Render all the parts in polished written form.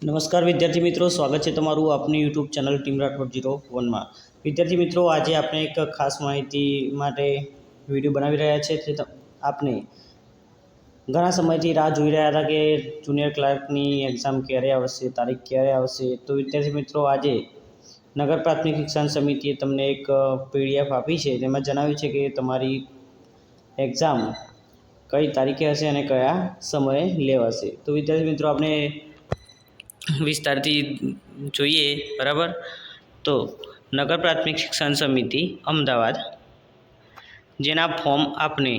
નમસ્કાર વિદ્યાર્થી મિત્રો, સ્વાગત છે તમારું આપની યુટ્યુબ ચેનલ ટીમ રાઠોડ 01માં। વિદ્યાર્થી મિત્રો, આજે આપણે એક ખાસ માહિતી માટે વિડીયો બનાવી રહ્યા છે। તે આપને ઘણા સમયથી રાહ જોઈ રહ્યા હતા કે જુનિયર ક્લાર્કની એક્ઝામ ક્યારે આવશે, તારીખ ક્યારે આવશે। તો વિદ્યાર્થી મિત્રો, આજે નગર પ્રાથમિક શિક્ષણ સમિતિએ તમને એક PDF આપી છે। તેમાં જણાવ્યું છે કે તમારી એક્ઝામ કઈ તારીખે હશે અને કયા સમયે લેવાશે। તો વિદ્યાર્થી મિત્રો, આપણે વિસ્તારથી જોઈએ, બરાબર। તો નગર પ્રાથમિક શિક્ષણ સમિતિ અમદાવાદ, જેના ફોર્મ આપને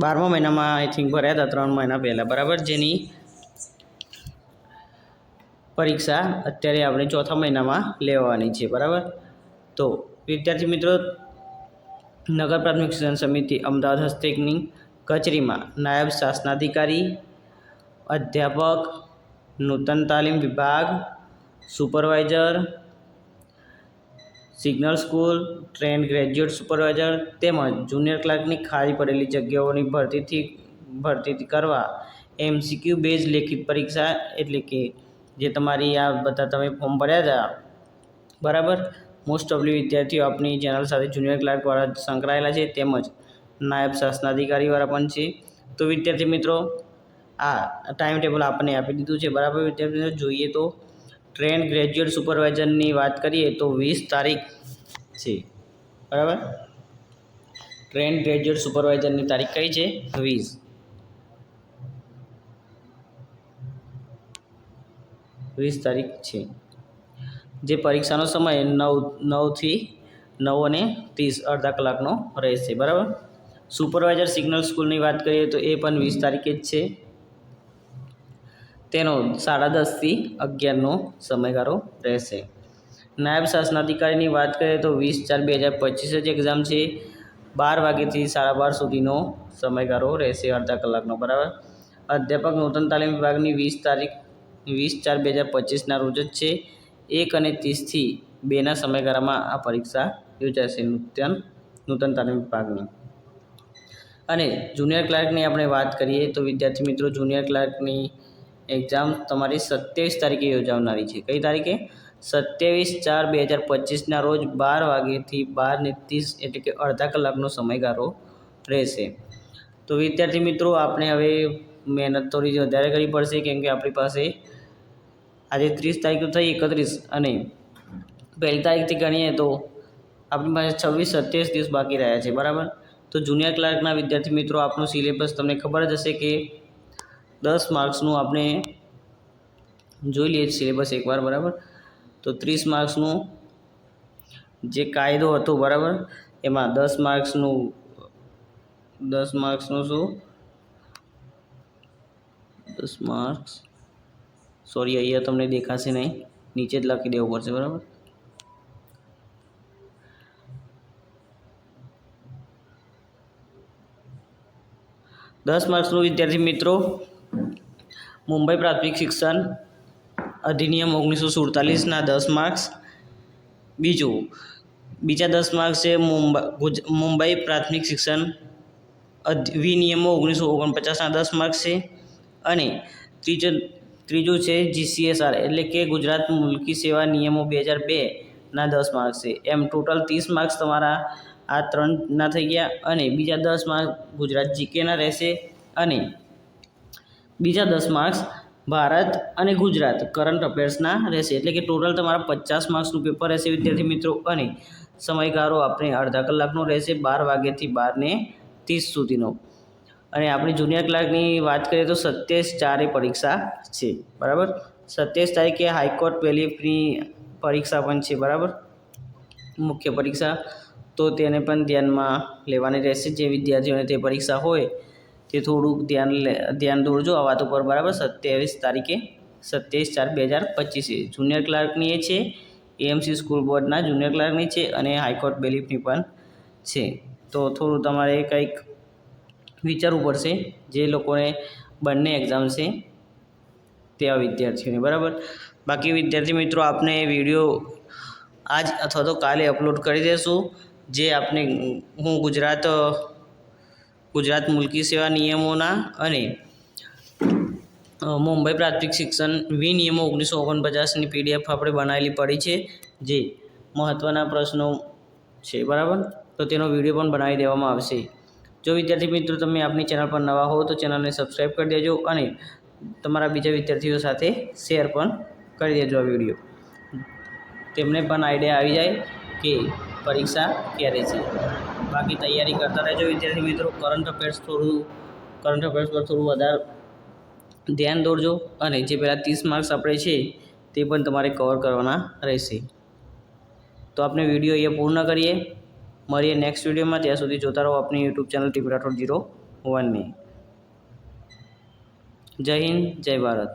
12મા મહિનામાં આઈ થિંક ભર્યા હતા, 3 મહિના પહેલાં, બરાબર। જેની પરીક્ષા અત્યારે આપણે 4થા મહિનામાં લેવાની છે, બરાબર। તો વિદ્યાર્થી મિત્રો, નગર પ્રાથમિક શિક્ષણ સમિતિ અમદાવાદ હસ્તકની કચેરીમાં નાયબ શાસનાધિકારી, અધ્યાપક, નૂતન તાલીમ વિભાગ, supervisor, signal school, trend graduate supervisor તેમજ જુનિયર ક્લાર્કની ખાલી પડેલી જગ્યાઓની ભરતી કરવા MCQ બેઝ લેખિત પરીક્ષા, એટલે કે જે તમારી આ બધા તમે ફોર્મ ભર્યા હતા, બરાબર। મોસ્ટ ઓફલી વિદ્યાર્થીઓ આપણી ચેનલ સાથે જુનિયર ક્લાર્કવાળા સંકળાયેલા છે, તેમજ નાયબ શાસનાધિકારીવાળા પણ છે। તો વિદ્યાર્થી મિત્રો, આ ટાઈમ ટેબલ આપણને આપી દીધું છે, બરાબર। વિદ્યાર્થી મિત્રો, જોઈએ તો ટ્રેન્ડ ગ્રેજ્યુએટ સુપરવાઇઝરની વાત કરીએ તો 20 તારીખ છે, બરાબર। ટ્રેન્ડ ગ્રેજ્યુએટ સુપરવાઇઝરની તારીખ કઈ છે? 20 તારીખ છે। જે પરીક્ષાનો સમય 9:30 અડધા કલાકનો રહેશે, બરાબર। સુપરવાઇઝર સિગ્નલ સ્કૂલની વાત કરીએ તો એ પણ 20 તારીખે જ છે। તેનો 10:30 થી 11નો સમયગાળો રહેશે। નાયબ શાસનાધિકારીની વાત કરીએ તો 20/4/2025 જ એક્ઝામ છે। 12 વાગ્યાથી 12:30 સુધીનો સમયગાળો રહેશે, અડધા કલાકનો, બરાબર। અધ્યાપક નૂતન તાલીમ વિભાગની 20/4/2025ના રોજ જ છે। 1 અને 30 થી 2ના સમયગાળામાં આ પરીક્ષા યોજાશે નૂતન તાલીમ વિભાગની। અને જુનિયર ક્લાર્કની આપણે વાત કરીએ તો વિદ્યાર્થી મિત્રો, જુનિયર ક્લાર્કની એક્ઝામ તમારી 27 તારીખે યોજાનારી છે। કઈ તારીખે? 27/4/2025ના રોજ 12 વાગ્યાથી 12:30, એટલે કે અડધા કલાકનો સમયગાળો રહેશે। તો વિદ્યાર્થી મિત્રો, આપણે હવે મહેનત થોડી વધારે કરવી પડશે, કેમ કે આપણી પાસે આજે 30 તારીખ તો થઈ, 31, અને પહેલી તારીખથી ગણીએ તો આપણી પાસે 26-27 દિવસ બાકી રહ્યા છે, બરાબર। તો જુનિયર ક્લાર્કના વિદ્યાર્થી મિત્રો, આપનું સિલેબસ તમને ખબર જ હશે કે 10 માર્ક્સનું આપણે જોઈ લઈએ સિલેબસ એકવાર, બરાબર। તો 30 માર્ક્સનું જે કાયદો હતો, બરાબર, એમાં 10 માર્ક્સનું શું 10 માર્ક્સ, સોરી, અહીંયા તમને દેખાશે નહીં, નીચે જ લખી દેવું પડશે, બરાબર। માર્ક્સનું વિદ્યાર્થી મિત્રો, મુંબઈ પ્રાથમિક શિક્ષણ અધિનિયમ 1947ના 10 માર્ક્સ। બીજા 10 માર્ક્સ છે મુંબઈ પ્રાથમિક શિક્ષણ વિનિયમો 1949ના 10 માર્ક્સ છે। અને ત્રીજું છે GCSR, એટલે કે ગુજરાત મુલકી સેવા નિયમો 2002ના 10 માર્ક્સ છે। એમ ટોટલ 30 માર્ક્સ તમારા આ 3ના થઈ ગયા। અને બીજા 10 માર્ક્સ ગુજરાત GKના રહેશે, અને બીજા 10 માર્ક્સ ભારત અને ગુજરાત કરંટ અફેર્સના રહેશે, એટલે કે ટોટલ તમારા 50 માર્ક્સનું પેપર રહેશે, વિદ્યાર્થી મિત્રો। અને સમયગાળો આપણે અડધા કલાકનો રહેશે, 12 વાગ્યાથી 12:30 સુધીનો। અને આપણી જુનિયર ક્લાર્કની વાત કરીએ તો 27/4 પરીક્ષા છે, બરાબર। 27 તારીખે હાઈકોર્ટ પ્રિલિમની પરીક્ષા પણ છે, બરાબર, મુખ્ય પરીક્ષા। તો તેને પણ ધ્યાનમાં લેવાની રહેશે। જે વિદ્યાર્થીઓને તે પરીક્ષા હોય તે થોડુંક ધ્યાન દોરજો આ વાતો પર, બરાબર। 27 તારીખે 27/4/2025 જુનિયર ક્લાર્કની એ છે, AMC સ્કૂલ બોર્ડના જુનિયર ક્લાર્કની છે, અને હાઈકોર્ટ બેલીફની પણ છે। તો થોડું તમારે કંઈક વિચારવું પડશે, જે લોકોને બંને એક્ઝામ છે તેવા વિદ્યાર્થીઓને, બરાબર। બાકી વિદ્યાર્થી મિત્રો, આપને વિડીયો આજ અથવા તો કાલે અપલોડ કરી દઈશું, જે આપને હું ગુજરાત મુલકી સેવા નિયમોના અને મુંબઈ પ્રાથમિક શિક્ષણ વિનિયમો 1949ની PDF આપણે બનાવેલી પડી છે, જે મહત્ત્વના પ્રશ્નો છે, બરાબર. તો તેનો વિડીયો પણ બનાવી દેવામાં આવશે. જો વિદ્યાર્થી મિત્રો તમે આપણી ચેનલ પર નવા હો તો ચેનલને સબસ્ક્રાઈબ કરી દેજો અને તમારા બીજા વિદ્યાર્થીઓ સાથે શેર પણ કરી દેજો આ વિડીયો. તેમને પણ આઈડિયા આવી જાય કે પરીક્ષા ક્યારે છે. બાકી તૈયારી કરતા રહેજો વિદ્યાર્થી મિત્રો. કરંટ અફેર્સ પર થોડું વધારે ધ્યાન દોરજો અને જે પહેલાં 30 માર્ક્સ આપણે છે તે પણ તમારે કવર કરવાના રહેશે. તો આપણે વિડીયો અહીંયા પૂર્ણ કરીએ. મળીએ નેક્સ્ટ વિડીયોમાં. ત્યાં સુધી જોતા રહો આપણી યુટ્યુબ ચેનલ TP Rathod 01ને. જય હિન્દ, જય ભારત.